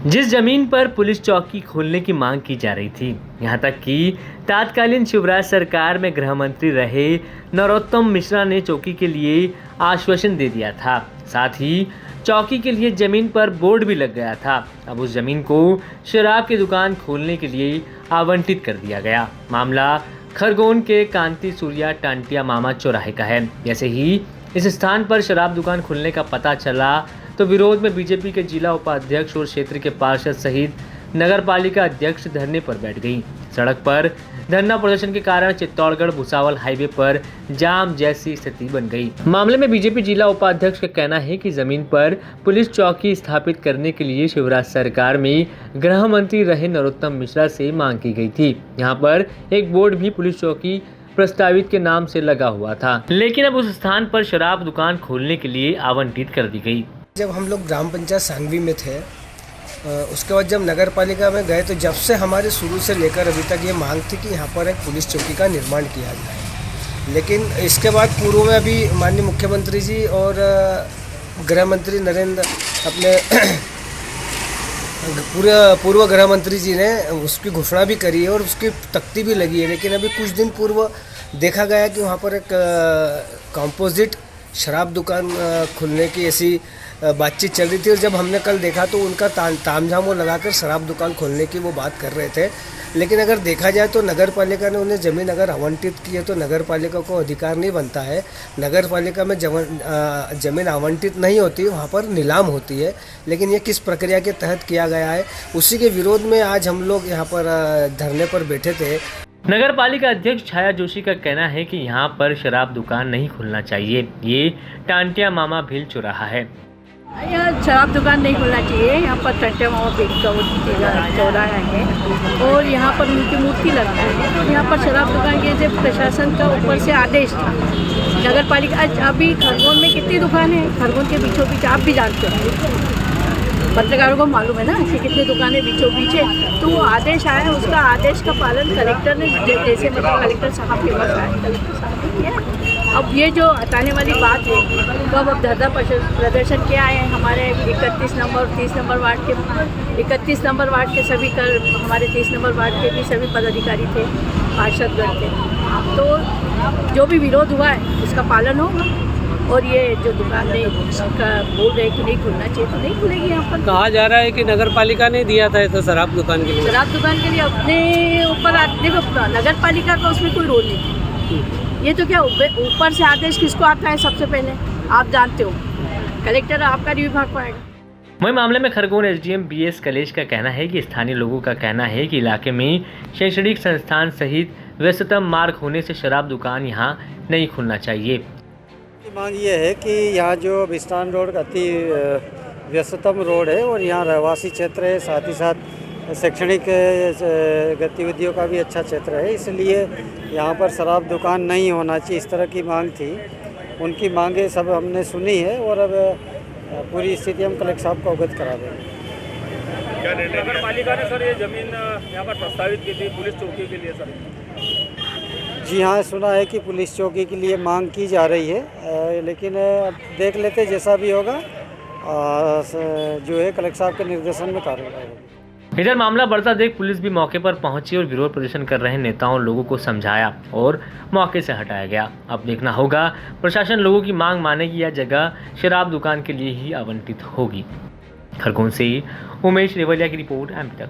जिस जमीन पर पुलिस चौकी खोलने की मांग की जा रही थी, यहां तक कि तत्कालीन शिवराज सरकार में गृह मंत्री रहे नरोत्तम मिश्रा ने चौकी के लिए आश्वासन दे दिया था। साथ ही चौकी के लिए जमीन पर बोर्ड भी लग गया था। अब उस जमीन को शराब की दुकान खोलने के लिए आवंटित कर दिया गया। मामला खरगोन के कांति सूर्या टांटिया मामा चौराहे का है। जैसे ही इस स्थान पर शराब दुकान खुलने का पता चला तो विरोध में बीजेपी के जिला उपाध्यक्ष और क्षेत्र के पार्षद सहित नगरपालिका अध्यक्ष धरने पर बैठ गई। सड़क पर धरना प्रदर्शन के कारण चित्तौड़गढ़ भुसावल हाईवे पर जाम जैसी स्थिति बन गई। मामले में बीजेपी जिला उपाध्यक्ष का कहना है कि जमीन पर पुलिस चौकी स्थापित करने के लिए शिवराज सरकार में गृह मंत्री रहे नरोत्तम मिश्रा से मांग की गई थी। यहाँ पर एक बोर्ड भी पुलिस चौकी प्रस्तावित के नाम से लगा हुआ था, लेकिन अब उस स्थान पर शराब दुकान खोलने के लिए आवंटित कर दी गई। जब हम लोग ग्राम पंचायत सांगवी में थे, उसके बाद जब नगर पालिका में गए तो जब से हमारे शुरू से लेकर अभी तक ये मांग थी कि यहाँ पर एक पुलिस चौकी का निर्माण किया जाए। लेकिन इसके बाद पूर्व में अभी माननीय मुख्यमंत्री जी और गृह मंत्री नरेंद्र अपने पूर्व गृह मंत्री जी ने उसकी घोषणा भी करी है और उसकी तख्ती भी लगी है। लेकिन अभी कुछ दिन पूर्व देखा गया कि वहाँ पर एक कंपोजिट शराब दुकान खुलने की ऐसी बातचीत चल रही थी और जब हमने कल देखा तो उनका तामझाम लगाकर शराब दुकान खोलने की वो बात कर रहे थे। लेकिन अगर देखा जाए तो नगर पालिका ने उन्हें ज़मीन अगर आवंटित की है तो नगर पालिका को अधिकार नहीं बनता है। नगर पालिका में ज़मीन आवंटित नहीं होती, वहाँ पर नीलाम होती है। लेकिन ये किस प्रक्रिया के तहत किया गया है, उसी के विरोध में आज हम लोग यहाँ पर धरने पर बैठे थे। नगर पालिका अध्यक्ष छाया जोशी का कहना है कि यहाँ पर शराब दुकान नहीं खुलना चाहिए। ये टांटिया मामा भील चौराहा है। यहाँ शराब दुकान नहीं खुलना चाहिए। यहाँ पर टांटिया मामा भील चौराहा है और यहाँ पर उनकी मूर्ति लगता है। यहाँ पर शराब दुकान के जब प्रशासन का ऊपर से आदेश था, नगर पालिका अभी खरगोन में कितनी दुकान है, खरगोन के बीचों बीच आप भी जानते हो, पत्रकारों को मालूम है ना कि कितनी दुकानें बीचों बीच है। तो वो आदेश आया, उसका आदेश का पालन कलेक्टर ने जैसे मतलब कलेक्टर साहब के पास आए, कलेक्टर साहब ने किया। अब ये जो हटाने वाली बात है तो अब धरना प्रदर्शन किया है हमारे 31 नंबर 30 नंबर वार्ड के 31 नंबर वार्ड के सभी हमारे 30 नंबर वार्ड के भी सभी पदाधिकारी थे, पार्षदगण थे। तो जो भी विरोध हुआ है उसका पालन होगा और ये जो दुकान है उसका बोल रहे कि नहीं खुलना चाहिए तो नहीं खुलेगी। यहाँ पर कहा जा रहा है कि नगर पालिका ने दिया था तो शराब दुकान के लिए, शराब दुकान के लिए अपने ऊपर देखो, नगर पालिका का उसमें कोई रोल नहीं। ये तो क्या ऊपर से आदेश किसको आता है, सबसे पहले आप जानते हो, कलेक्टर आपका विभाग पाएगा। वही मामले में खरगोन एसडीएम बीएस कलेश का कहना है कि स्थानीय लोगों का कहना है कि इलाके में शैक्षणिक संस्थान सहित व्यस्ततम मार्ग होने से शराब दुकान यहाँ नहीं खुलना चाहिए। मांग ये है कि यहाँ जो बिस्तान रोड अति व्यस्ततम रोड है और यहाँ रहवासी क्षेत्र है, साथ ही साथ शैक्षणिक गतिविधियों का भी अच्छा क्षेत्र है, इसलिए यहाँ पर शराब दुकान नहीं होना चाहिए, इस तरह की मांग थी। उनकी मांगें सब हमने सुनी है और अब पूरी स्थिति हम कलेक्टर साहब को अवगत करा देंगे। क्या नगर पालिका ने सर ये जमीन यहाँ पर प्रस्तावित की थी पुलिस चौकी के लिए सर? जी हाँ, सुना है कि पुलिस चौकी के लिए मांग की जा रही है, लेकिन देख लेते जैसा भी होगा जो है कलेक्टर साहब के निर्देशन में कार्रवाई होगी। इधर मामला बढ़ता देख पुलिस भी मौके पर पहुंची और विरोध प्रदर्शन कर रहे नेताओं और लोगों को समझाया और मौके से हटाया गया। अब देखना होगा प्रशासन लोगों की मांग मानेगी या जगह शराब दुकान के लिए ही आवंटित होगी। खरगोन से उमेश रेवलिया की रिपोर्ट एमपी तक।